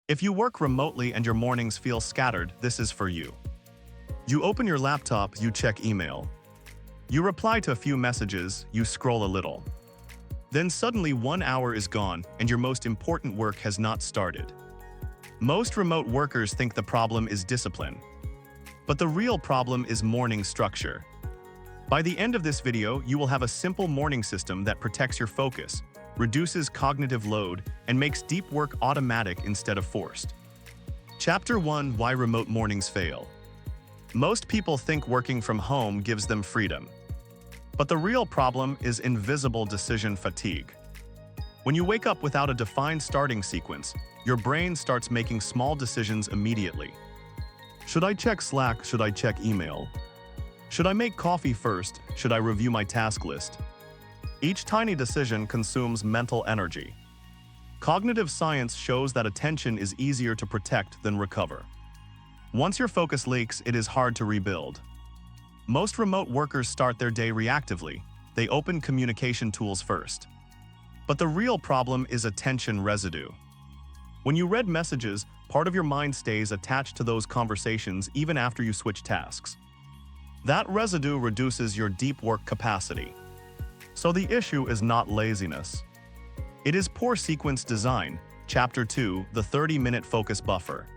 If you work remotely and your mornings feel scattered, this is for you. You open your laptop, you check email. You reply to a few messages, you scroll a little. Then suddenly 1 hour is gone and your most important work has not started. Most remote workers think the problem is discipline. But the real problem is morning structure. By the end of this video, you will have a simple morning system that protects your focus, reduces cognitive load, and makes deep work automatic instead of forced. Chapter 1: Why Remote Mornings Fail. Most people think working from home gives them freedom. But the real problem is invisible decision fatigue. When you wake up without a defined starting sequence, your brain starts making small decisions immediately. Should I check Slack? Should I check email? Should I make coffee first? Should I review my task list? Each tiny decision consumes mental energy. Cognitive science shows that attention is easier to protect than recover. Once your focus leaks, it is hard to rebuild. Most remote workers start their day reactively. They open communication tools first. But the real problem is attention residue. When you read messages, part of your mind stays attached to those conversations even after you switch tasks. That residue reduces your deep work capacity. So the issue is not laziness. It is poor sequence design. Chapter 2: The 30-minute focus buffer.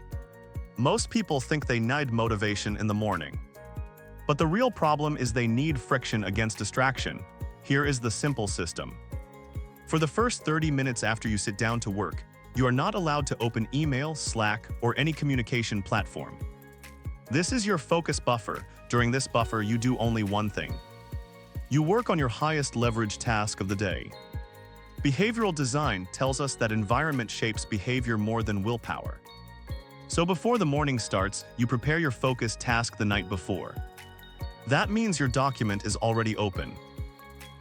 Most people think they need motivation in the morning. But the real problem is they need friction against distraction. Here is the simple system. For the first 30 minutes after you sit down to work, you are not allowed to open email, Slack, or any communication platform. This is your focus buffer. During this buffer, you do only one thing. You work on your highest leverage task of the day. Behavioral design tells us that environment shapes behavior more than willpower. So before the morning starts, you prepare your focus task the night before. That means your document is already open.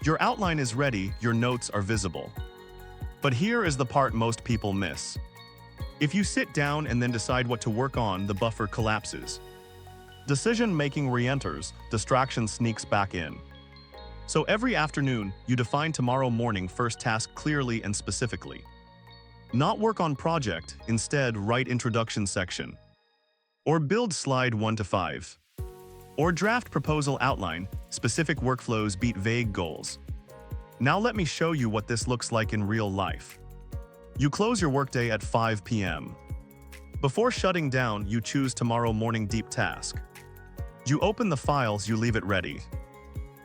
Your outline is ready, your notes are visible. But here is the part most people miss. If you sit down and then decide what to work on, the buffer collapses. Decision-making re-enters, distraction sneaks back in. So every afternoon, you define tomorrow morning first task clearly and specifically. Not work on project, instead write introduction section. Or build slide 1 to 5. Or draft proposal outline. Specific workflows beat vague goals. Now let me show you what this looks like in real life. You close your workday at 5 p.m. Before shutting down, you choose tomorrow morning deep task. You open the files, you leave it ready.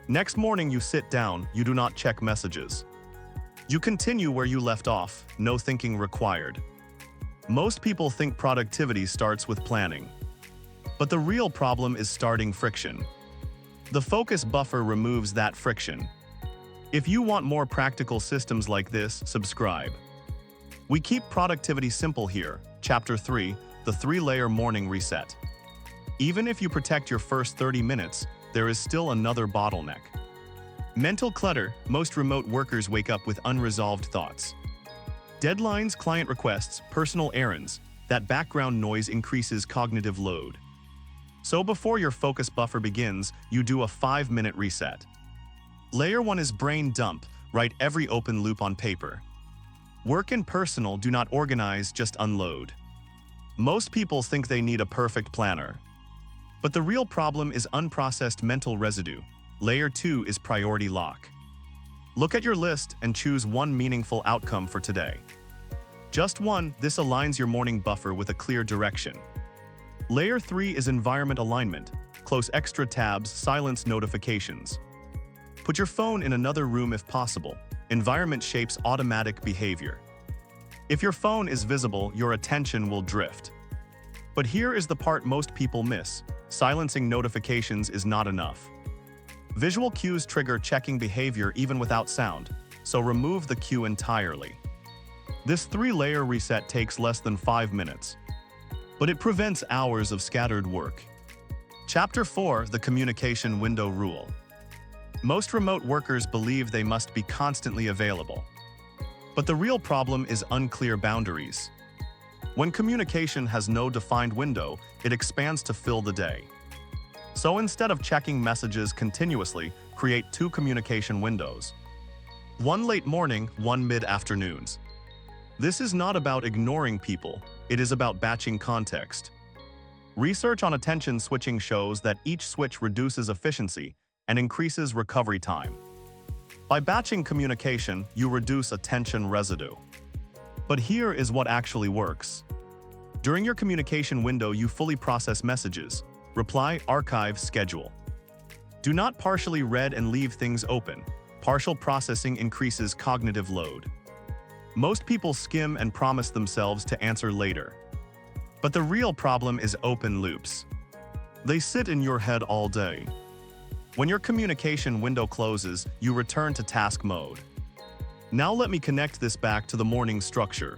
Next morning you sit down, you do not check messages. You continue where you left off, no thinking required. Most people think productivity starts with planning. But the real problem is starting friction. The focus buffer removes that friction. If you want more practical systems like this, subscribe. We keep productivity simple here. Chapter 3: The 3-layer morning reset. Even if you protect your first 30 minutes, there is still another bottleneck. Mental clutter. Most remote workers wake up with unresolved thoughts. Deadlines, client requests, personal errands. That background noise increases cognitive load. So before your focus buffer begins, you do a 5-minute reset. Layer 1 is brain dump. Write every open loop on paper. Work and personal, do not organize, just unload. Most people think they need a perfect planner. But the real problem is unprocessed mental residue. Layer 2 is priority lock. Look at your list and choose one meaningful outcome for today. Just one. This aligns your morning buffer with a clear direction. Layer 3 is environment alignment. Close extra tabs, silence notifications. Put your phone in another room if possible. Environment shapes automatic behavior. If your phone is visible, your attention will drift. But here is the part most people miss. Silencing notifications is not enough. Visual cues trigger checking behavior even without sound, so remove the cue entirely. This 3-layer reset takes less than 5 minutes. But it prevents hours of scattered work. Chapter 4: The Communication Window Rule. Most remote workers believe they must be constantly available. But the real problem is unclear boundaries. When communication has no defined window, it expands to fill the day. So instead of checking messages continuously, create 2 communication windows. One late morning, one mid-afternoons. This is not about ignoring people. it is about batching context. Research on attention switching shows that each switch reduces efficiency and increases recovery time. By batching communication, you reduce attention residue. But here is what actually works. During your communication window, you fully process messages, reply, archive, schedule. Do not partially read and leave things open. Partial processing increases cognitive load. Most people skim and promise themselves to answer later. But the real problem is open loops. They sit in your head all day. When your communication window closes, you return to task mode. Now let me connect this back to the morning structure.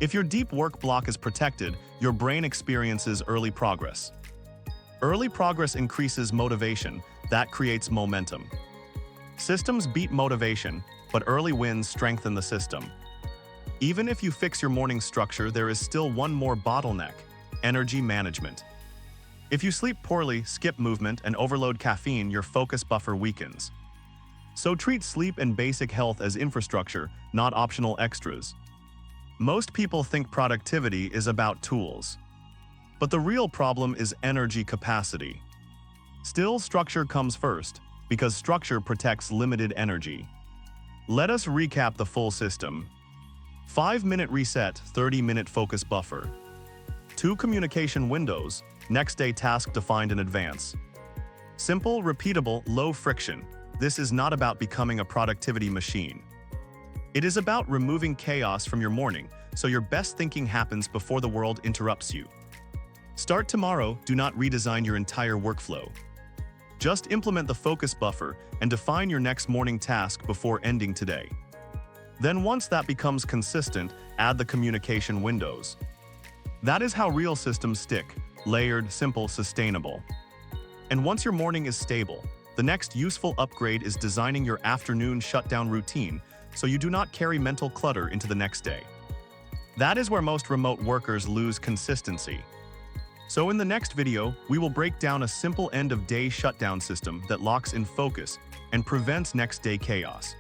If your deep work block is protected, your brain experiences early progress. Early progress increases motivation, that creates momentum. Systems beat motivation, but early wins strengthen the system. Even if you fix your morning structure, there is still one more bottleneck: energy management. If you sleep poorly, skip movement, and overload caffeine, your focus buffer weakens. So treat sleep and basic health as infrastructure, not optional extras. Most people think productivity is about tools. But the real problem is energy capacity. Still, structure comes first, because structure protects limited energy. Let us recap the full system. 5-minute reset, 30-minute focus buffer. 2 communication windows, next day task defined in advance. Simple, repeatable, low friction. This is not about becoming a productivity machine. It is about removing chaos from your morning, so your best thinking happens before the world interrupts you. Start tomorrow, do not redesign your entire workflow. Just implement the focus buffer and define your next morning task before ending today. Then once that becomes consistent, add the communication windows. That is how real systems stick: layered, simple, sustainable. And once your morning is stable, the next useful upgrade is designing your afternoon shutdown routine so you do not carry mental clutter into the next day. That is where most remote workers lose consistency. So in the next video, we will break down a simple end-of-day shutdown system that locks in focus and prevents next-day chaos.